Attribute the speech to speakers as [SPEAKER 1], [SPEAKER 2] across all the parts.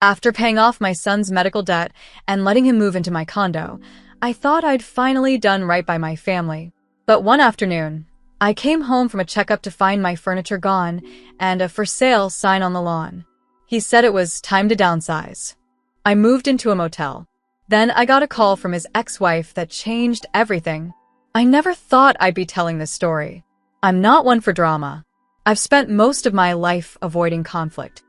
[SPEAKER 1] After paying off my son's medical debt and letting him move into my condo, I thought I'd finally done right by my family. But one afternoon, I came home from a checkup to find my furniture gone and a for sale sign on the lawn. He said it was time to downsize. I moved into a motel. Then I got a call from his ex-wife that changed everything. I never thought I'd be telling this story. I'm not one for drama. I've spent most of my life avoiding conflict,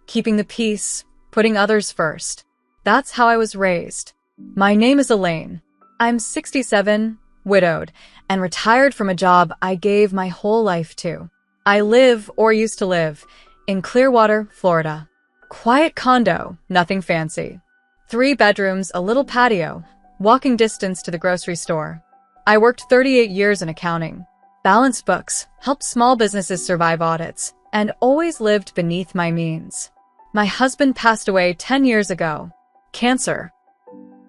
[SPEAKER 1] keeping the peace, putting others first. That's how I was raised. My name is Elaine. I'm 67, widowed, and retired from a job I gave my whole life to. I live, or used to live, in Clearwater, Florida. Quiet condo, nothing fancy. 3 bedrooms, a little patio, walking distance to the grocery store. I worked 38 years in accounting, balanced books, helped small businesses survive audits, and always lived beneath my means. My husband passed away 10 years ago. Cancer.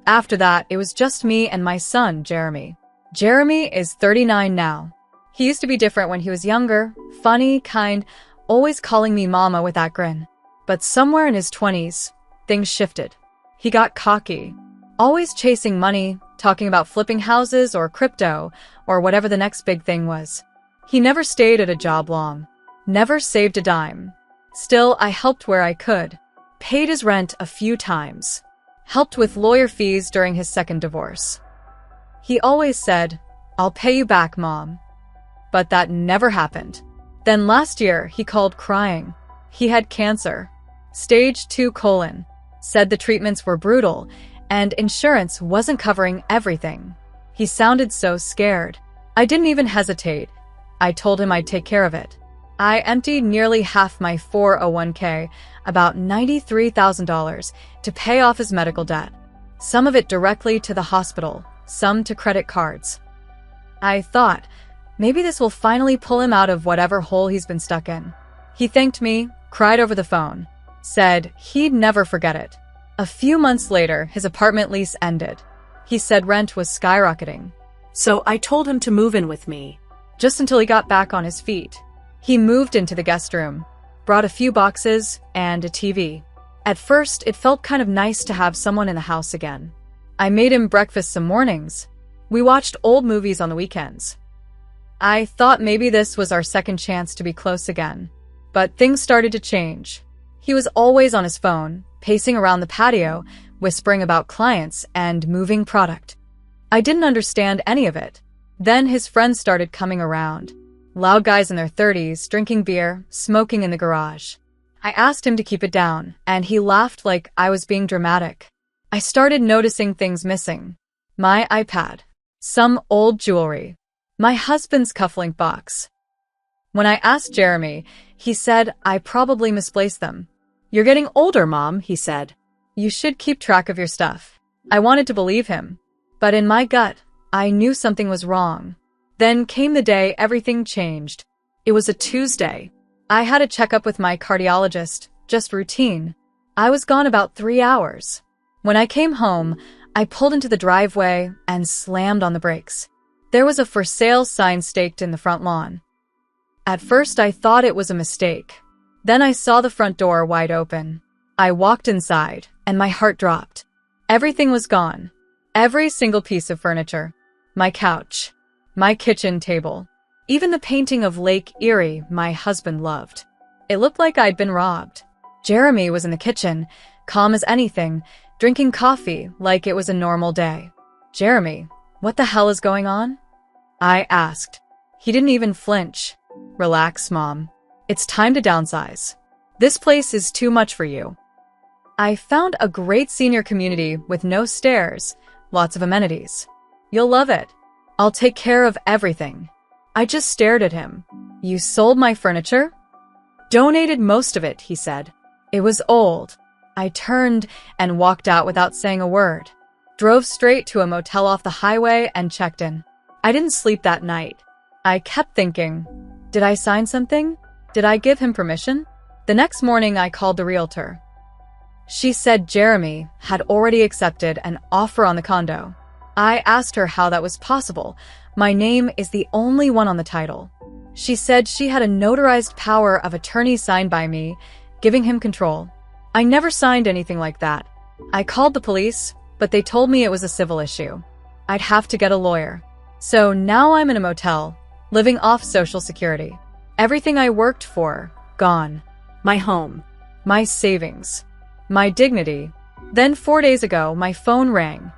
[SPEAKER 1] After that, it was just me and my son, Jeremy. Jeremy is 39 now. He used to be different when he was younger, funny, kind, always calling me mama with that grin. But somewhere in his 20s, things shifted. He got cocky, always chasing money, talking about flipping houses or crypto or whatever the next big thing was. He never stayed at a job long, never saved a dime. Still, I helped where I could, paid his rent a few times, helped with lawyer fees during his second divorce. He always said, "I'll pay you back, Mom." But that never happened. Then last year, he called crying. He had cancer, stage 2 colon, said the treatments were brutal and insurance wasn't covering everything. He sounded so scared. I didn't even hesitate. I told him I'd take care of it. I emptied nearly half my 401k, about $93,000, to pay off his medical debt. Some of it directly to the hospital, some to credit cards. I thought, maybe this will finally pull him out of whatever hole he's been stuck in. He thanked me, cried over the phone, said he'd never forget it. A few months later, his apartment lease ended. He said rent was skyrocketing. So I told him to move in with me, just until he got back on his feet. He moved into the guest room, brought a few boxes and a TV. At first, it felt kind of nice to have someone in the house again. I made him breakfast some mornings. We watched old movies on the weekends. I thought maybe this was our second chance to be close again. But things started to change. He was always on his phone, pacing around the patio, whispering about clients and moving product. I didn't understand any of it. Then his friends started coming around. Loud guys in their 30s, drinking beer, smoking in the garage. I asked him to keep it down, and he laughed like I was being dramatic. I started noticing things missing. My iPad, some old jewelry, my husband's cufflink box. When I asked Jeremy, he said I probably misplaced them. "You're getting older, Mom," he said. "You should keep track of your stuff." I wanted to believe him, but in my gut, I knew something was wrong. Then came the day everything changed. It was a Tuesday. I had a checkup with my cardiologist, just routine. I was gone about 3 hours. When I came home, I pulled into the driveway and slammed on the brakes. There was a for sale sign staked in the front lawn. At first, I thought it was a mistake. Then I saw the front door wide open. I walked inside, and my heart dropped. Everything was gone. Every single piece of furniture. My couch. My kitchen table. Even the painting of Lake Erie my husband loved. It looked like I'd been robbed. Jeremy was in the kitchen, calm as anything, drinking coffee like it was a normal day. "Jeremy, what the hell is going on?" I asked. He didn't even flinch. "Relax, Mom. It's time to downsize. This place is too much for you. I found a great senior community with no stairs, lots of amenities. You'll love it. I'll take care of everything." I just stared at him. "You sold my furniture?" "Donated most of it," he said. "It was old." I turned and walked out without saying a word. Drove straight to a motel off the highway and checked in. I didn't sleep that night. I kept thinking, did I sign something? Did I give him permission? The next morning, I called the realtor. She said Jeremy had already accepted an offer on the condo. I asked her how that was possible. My name is the only one on the title. She said she had a notarized power of attorney signed by me, giving him control. I never signed anything like that. I called the police, but they told me it was a civil issue. I'd have to get a lawyer. So now I'm in a motel, living off Social Security. Everything I worked for, gone. My home, my savings, my dignity. Then 4 days ago, my phone rang.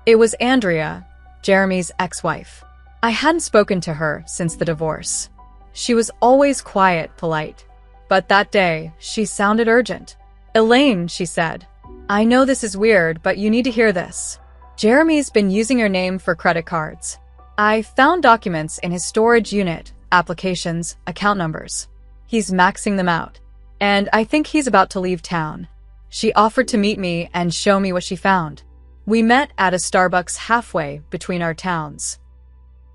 [SPEAKER 1] It was Andrea, Jeremy's ex-wife. I hadn't spoken to her since the divorce. She was always quiet, polite. But that day, she sounded urgent. "Elaine," she said, "I know this is weird, but you need to hear this. Jeremy's been using your name for credit cards. I found documents in his storage unit, applications, account numbers. He's maxing them out. And I think he's about to leave town." She offered to meet me and show me what she found. We met at a Starbucks halfway between our towns.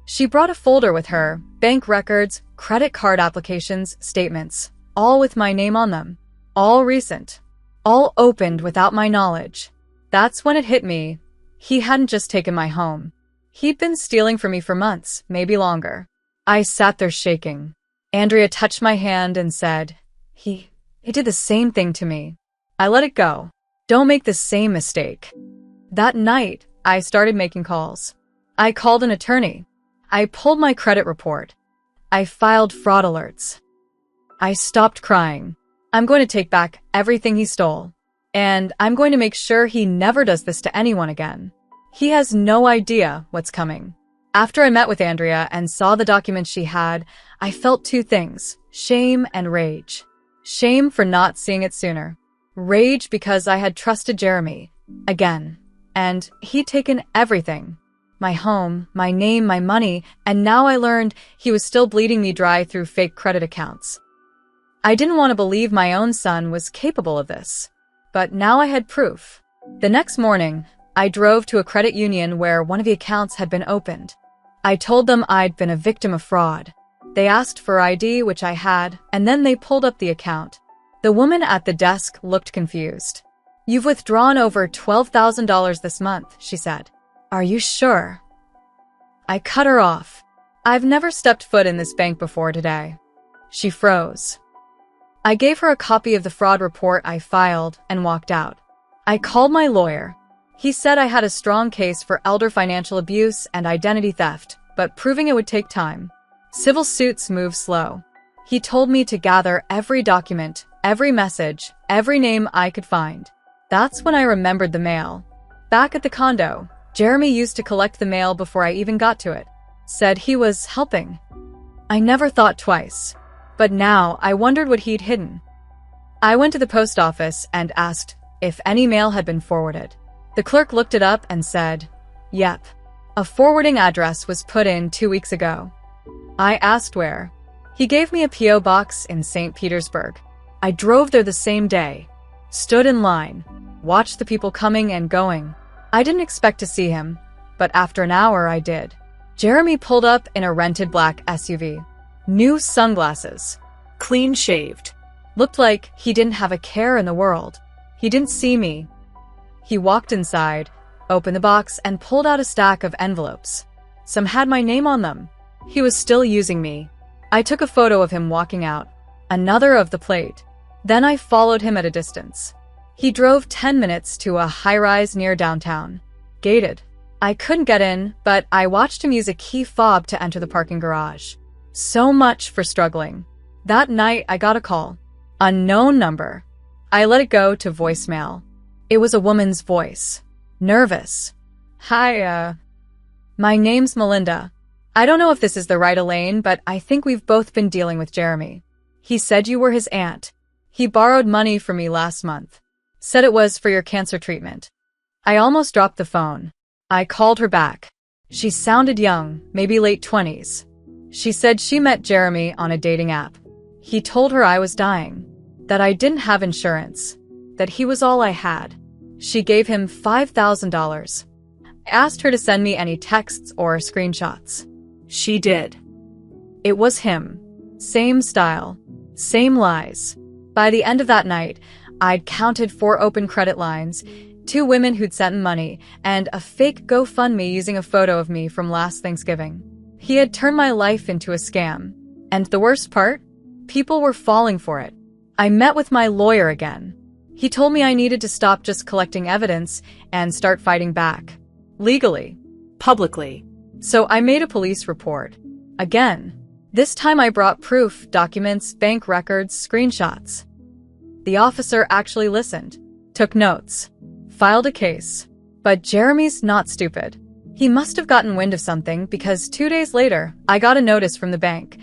[SPEAKER 1] She brought a folder with her, bank records, credit card applications, statements, all with my name on them. All recent. All opened without my knowledge. That's when it hit me. He hadn't just taken my home. He'd been stealing from me for months, maybe longer. I sat there shaking. Andrea touched my hand and said, He did the same thing to me. I let it go. Don't make the same mistake. That night, I started making calls. I called an attorney. I pulled my credit report. I filed fraud alerts. I stopped crying. I'm going to take back everything he stole. And I'm going to make sure he never does this to anyone again. He has no idea what's coming. After I met with Andrea and saw the documents she had, I felt two things: shame and rage. Shame for not seeing it sooner. Rage because I had trusted Jeremy. Again. And he'd taken everything. My home, my name, my money, and now I learned he was still bleeding me dry through fake credit accounts. I didn't want to believe my own son was capable of this. But now I had proof. The next morning, I drove to a credit union where one of the accounts had been opened. I told them I'd been a victim of fraud. They asked for ID, which I had, and then they pulled up the account. The woman at the desk looked confused. "You've withdrawn over $12,000 this month," she said. "Are you sure?" I cut her off. "I've never stepped foot in this bank before today." She froze. I gave her a copy of the fraud report I filed and walked out. I called my lawyer. He said I had a strong case for elder financial abuse and identity theft, but proving it would take time. Civil suits move slow. He told me to gather every document, every message, every name I could find. That's when I remembered the mail. Back at the condo, Jeremy used to collect the mail before I even got to it. Said he was helping. I never thought twice. But now I wondered what he'd hidden. I went to the post office and asked if any mail had been forwarded. The clerk looked it up and said, "Yep. A forwarding address was put in 2 weeks ago." I asked where. He gave me a P.O. box in St. Petersburg. I drove there the same day. Stood in line. Watched the people coming and going. I didn't expect to see him, but after an hour I did. Jeremy pulled up in a rented black SUV. New sunglasses. Clean shaved. Looked like he didn't have a care in the world. He didn't see me. He walked inside, opened the box, and pulled out a stack of envelopes. Some had my name on them. He was still using me. I took a photo of him walking out. Another of the plate. Then I followed him at a distance. He drove 10 minutes to a high-rise near downtown. Gated. I couldn't get in, but I watched him use a key fob to enter the parking garage. So much for struggling. That night, I got a call. Unknown number. I let it go to voicemail. It was a woman's voice. Nervous. "Hi, my name's Melinda. I don't know if this is the right Elaine, but I think we've both been dealing with Jeremy. He said you were his aunt. He borrowed money from me last month. Said it was for your cancer treatment." I almost dropped the phone. I called her back. She sounded young, maybe late 20s. She said she met Jeremy on a dating app. He told her I was dying, that I didn't have insurance, that he was all I had. She gave him $5,000. I asked her to send me any texts or screenshots. She did. It was him. Same style. Same lies. By the end of that night, I'd counted 4 open credit lines, 2 women who'd sent money, and a fake GoFundMe using a photo of me from last Thanksgiving. He had turned my life into a scam. And the worst part? People were falling for it. I met with my lawyer again. He told me I needed to stop just collecting evidence and start fighting back. Legally.
[SPEAKER 2] Publicly.
[SPEAKER 1] So I made a police report. Again. This time I brought proof, documents, bank records, screenshots. The officer actually listened, took notes, filed a case. But Jeremy's not stupid. He must have gotten wind of something because 2 days later, I got a notice from the bank.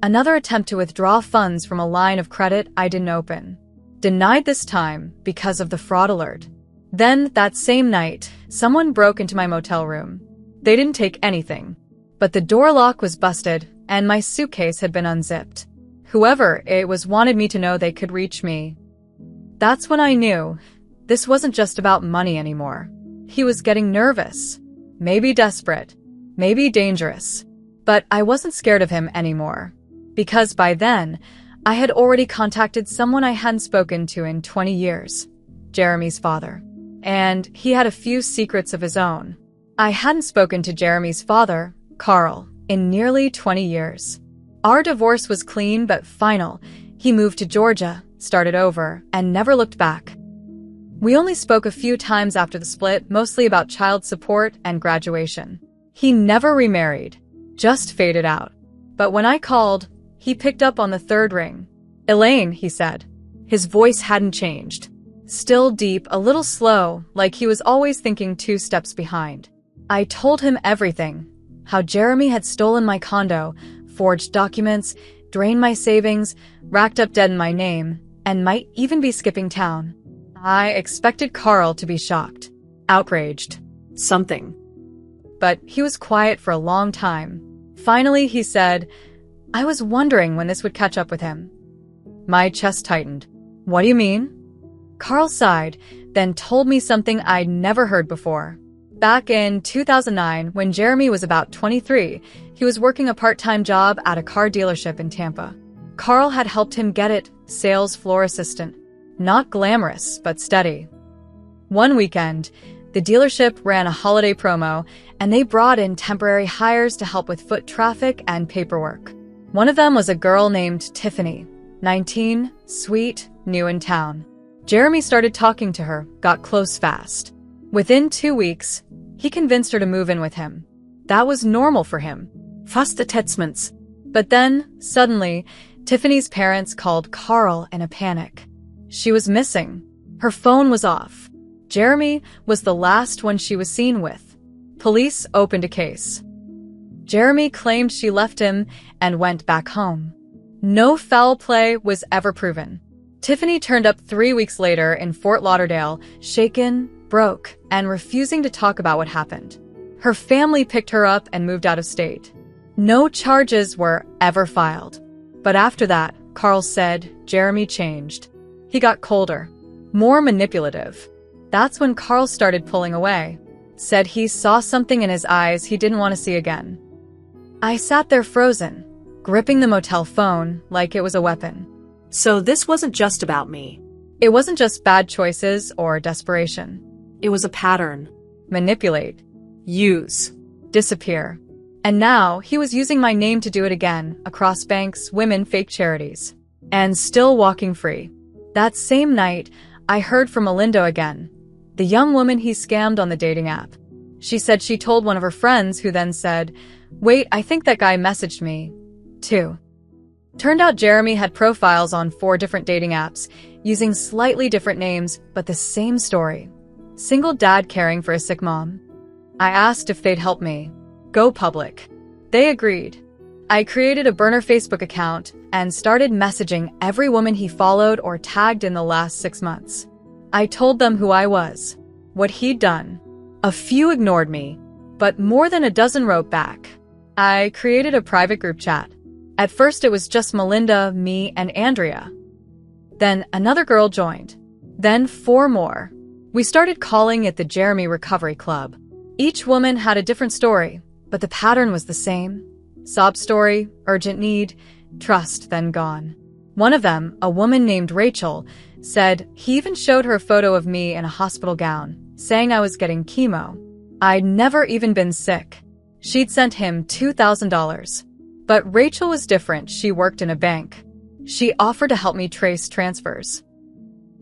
[SPEAKER 1] Another attempt to withdraw funds from a line of credit I didn't open. Denied this time because of the fraud alert. Then, that same night, someone broke into my motel room. They didn't take anything. But the door lock was busted, and my suitcase had been unzipped. Whoever it was wanted me to know they could reach me. That's when I knew this wasn't just about money anymore. He was getting nervous. Maybe desperate. Maybe dangerous. But I wasn't scared of him anymore. Because by then, I had already contacted someone I hadn't spoken to in 20 years. Jeremy's father. And he had a few secrets of his own. I hadn't spoken to Jeremy's father, Carl, in nearly 20 years. Our divorce was clean but final. He moved to Georgia, started over, and never looked back. We only spoke a few times after the split, mostly about child support and graduation. He never remarried, just faded out. But when I called, he picked up on the third ring. "Elaine," he said. His voice hadn't changed. Still deep, a little slow, like he was always thinking 2 steps behind. I told him everything. How Jeremy had stolen my condo, forged documents, drained my savings, racked up debt in my name, and might even be skipping town. I expected Carl to be shocked, outraged,
[SPEAKER 2] Something.
[SPEAKER 1] but he was quiet for a long time. Finally, he said, "I was wondering when this would catch up with him." My chest tightened. "What do you mean?" Carl sighed, then told me something I'd never heard before. Back in 2009, when Jeremy was about 23, he was working a part-time job at a car dealership in Tampa. Carl had helped him get it, sales floor assistant. Not glamorous, but steady. One weekend, the dealership ran a holiday promo, and they brought in temporary hires to help with foot traffic and paperwork. One of them was a girl named Tiffany, 19, sweet, new in town. Jeremy started talking to her, got close fast. Within 2 weeks, he convinced her to move in with him. That was normal for him.
[SPEAKER 2] Fast attachments.
[SPEAKER 1] But then, suddenly, Tiffany's parents called Carl in a panic. She was missing. Her phone was off. Jeremy was the last one she was seen with. Police opened a case. Jeremy claimed she left him and went back home. No foul play was ever proven. Tiffany turned up 3 weeks later in Fort Lauderdale, shaken, broke, and refusing to talk about what happened. Her family picked her up and moved out of state. No charges were ever filed. But after that, Carl said Jeremy changed. He got colder, more manipulative. That's when Carl started pulling away. Said he saw something in his eyes he didn't want to see again. I sat there frozen, gripping the motel phone like it was a weapon.
[SPEAKER 2] So this wasn't just about me.
[SPEAKER 1] It wasn't just bad choices or desperation.
[SPEAKER 2] It was a pattern.
[SPEAKER 1] Manipulate.
[SPEAKER 2] Use.
[SPEAKER 1] Disappear. And now he was using my name to do it again, across banks, women, fake charities. And still walking free. That same night, I heard from Melinda again, the young woman he scammed on the dating app. She said she told one of her friends, who then said, "Wait, I think that guy messaged me, too." Turned out Jeremy had profiles on 4 different dating apps, using slightly different names, but the same story. Single dad caring for a sick mom. I asked if they'd help me go public. They agreed. I created a burner Facebook account and started messaging every woman he followed or tagged in the last 6 months. I told them who I was, what he'd done. A few ignored me, but more than a dozen wrote back. I created a private group chat. At first it was just Melinda, me, and Andrea. Then another girl joined. Then 4 more. We started calling it the Jeremy Recovery Club. Each woman had a different story, but the pattern was the same. Sob story, urgent need, trust, then gone. One of them, a woman named Rachel, said he even showed her a photo of me in a hospital gown, saying I was getting chemo. I'd never even been sick. She'd sent him $2,000. But Rachel was different. She worked in a bank. She offered to help me trace transfers.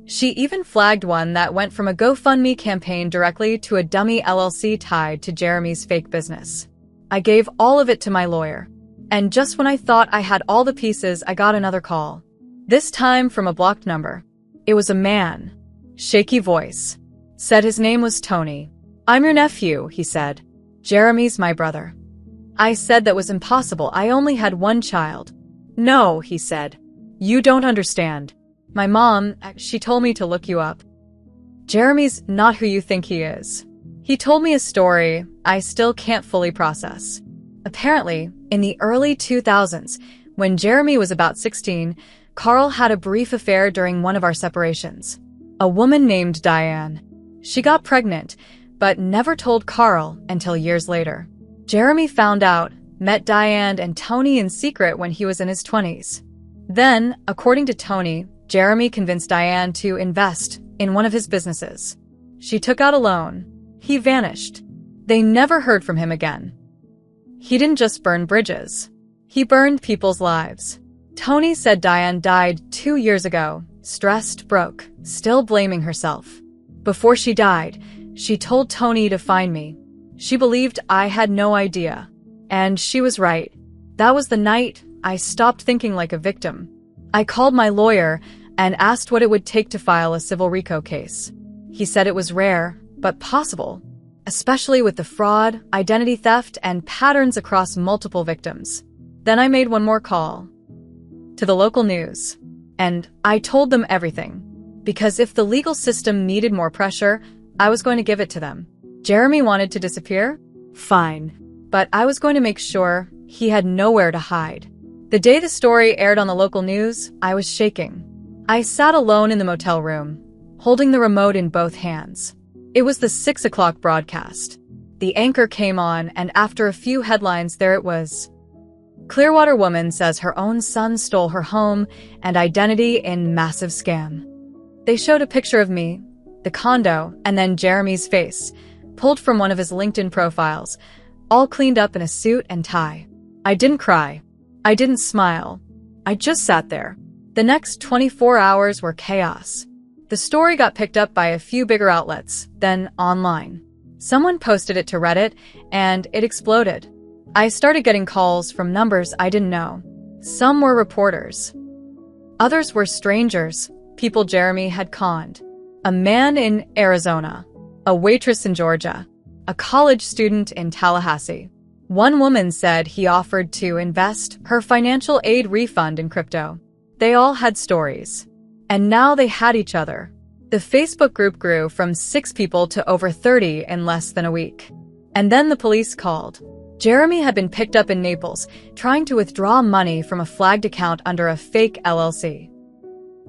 [SPEAKER 1] She even flagged one that went from a GoFundMe campaign directly to a dummy LLC tied to Jeremy's fake business. I gave all of it to my lawyer. And just when I thought I had all the pieces, I got another call. This time from a blocked number. It was a man. Shaky voice. Said his name was Tony. "I'm your nephew," he said. "Jeremy's my brother." I said that was impossible. I only had one child. "No," he said. "You don't understand. My mom, she told me to look you up. Jeremy's not who you think he is." He told me a story I still can't fully process. Apparently, in the early 2000s, when Jeremy was about 16, Carl had a brief affair during one of our separations. A woman named Diane. She got pregnant, but never told Carl until years later. Jeremy found out, met Diane and Tony in secret when he was in his 20s. Then, according to Tony, Jeremy convinced Diane to invest in one of his businesses. She took out a loan. He vanished. They never heard from him again. He didn't just burn bridges. He burned people's lives. Tony said Diane died 2 years ago, stressed, broke, still blaming herself. Before she died, she told Tony to find me. She believed I had no idea. And she was right. That was the night I stopped thinking like a victim. I called my lawyer and asked what it would take to file a civil RICO case. He said it was rare, but possible, especially with the fraud, identity theft, and patterns across multiple victims. Then I made one more call to the local news, and I told them everything, because if the legal system needed more pressure, I was going to give it to them. Jeremy wanted to disappear? Fine. But I was going to make sure he had nowhere to hide. The day the story aired on the local news, I was shaking. I sat alone in the motel room, holding the remote in both hands. It was the 6 o'clock broadcast. The anchor came on, and after a few headlines, there it was. Clearwater woman says her own son stole her home and identity in massive scam. They showed a picture of me, the condo, and then Jeremy's face, pulled from one of his LinkedIn profiles, all cleaned up in a suit and tie. I didn't cry. I didn't smile. I just sat there. The next 24 hours were chaos. The story got picked up by a few bigger outlets, then online. Someone posted it to Reddit, and it exploded. I started getting calls from numbers I didn't know. Some were reporters. Others were strangers, people Jeremy had conned. A man in Arizona, a waitress in Georgia, a college student in Tallahassee. One woman said he offered to invest her financial aid refund in crypto. They all had stories. And now they had each other. The Facebook group grew from 6 people to over 30 in less than a week. And then the police called. Jeremy had been picked up in Naples, trying to withdraw money from a flagged account under a fake LLC.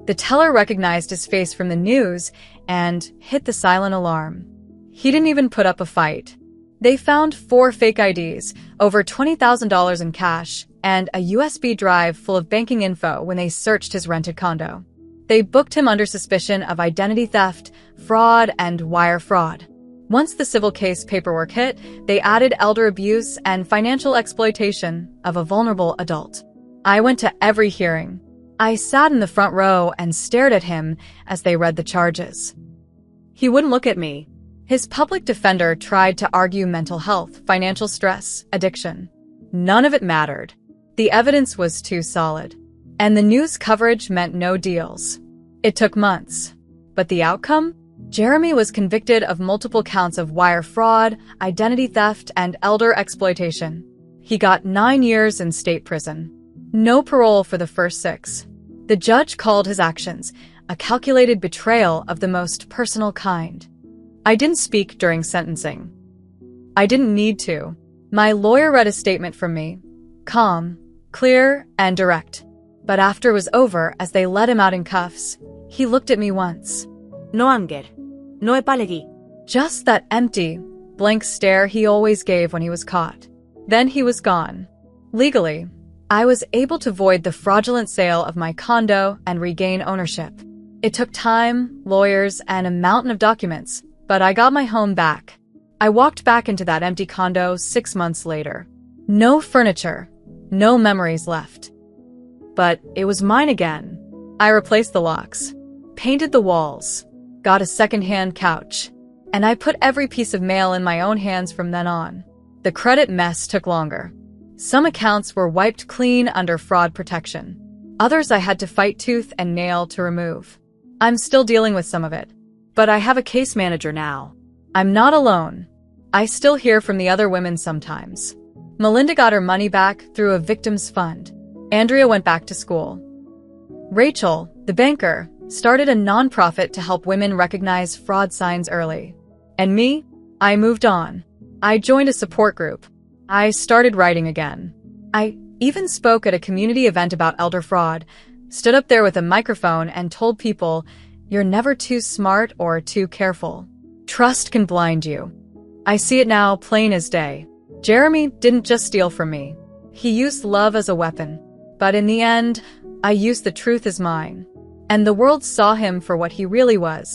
[SPEAKER 1] The teller recognized his face from the news and hit the silent alarm. He didn't even put up a fight. They found 4 fake IDs, over $20,000 in cash, and a USB drive full of banking info when they searched his rented condo. They booked him under suspicion of identity theft, fraud, and wire fraud. Once the civil case paperwork hit, they added elder abuse and financial exploitation of a vulnerable adult. I went to every hearing. I sat in the front row and stared at him as they read the charges. He wouldn't look at me. His public defender tried to argue mental health, financial stress, addiction. None of it mattered. The evidence was too solid. And the news coverage meant no deals. It took months. But the outcome? Jeremy was convicted of multiple counts of wire fraud, identity theft, and elder exploitation. He got 9 years in state prison. No parole for the first 6. The judge called his actions a calculated betrayal of the most personal kind. I didn't speak during sentencing. I didn't need to. My lawyer read a statement from me, calm, clear, and direct. But after it was over, as they let him out in cuffs, he looked at me once.
[SPEAKER 2] No anger. No epalegi.
[SPEAKER 1] Just that empty, blank stare he always gave when he was caught. Then he was gone. Legally, I was able to void the fraudulent sale of my condo and regain ownership. It took time, lawyers, and a mountain of documents, but I got my home back. I walked back into that empty condo 6 months later. No furniture, no memories left. But it was mine again. I replaced the locks, painted the walls, got a second-hand couch, and I put every piece of mail in my own hands from then on. The credit mess took longer. Some accounts were wiped clean under fraud protection. Others I had to fight tooth and nail to remove. I'm still dealing with some of it.
[SPEAKER 2] But I have a case manager now.
[SPEAKER 1] I'm not alone. I still hear from the other women sometimes. Melinda got her money back through a victim's fund. Andrea went back to school. Rachel, the banker, started a nonprofit to help women recognize fraud signs early. And me? I moved on. I joined a support group. I started writing again. I even spoke at a community event about elder fraud, stood up there with a microphone and told people, you're never too smart or too careful. Trust can blind you. I see it now plain as day. Jeremy didn't just steal from me. He used love as a weapon. But in the end, I used the truth as mine. And the world saw him for what he really was.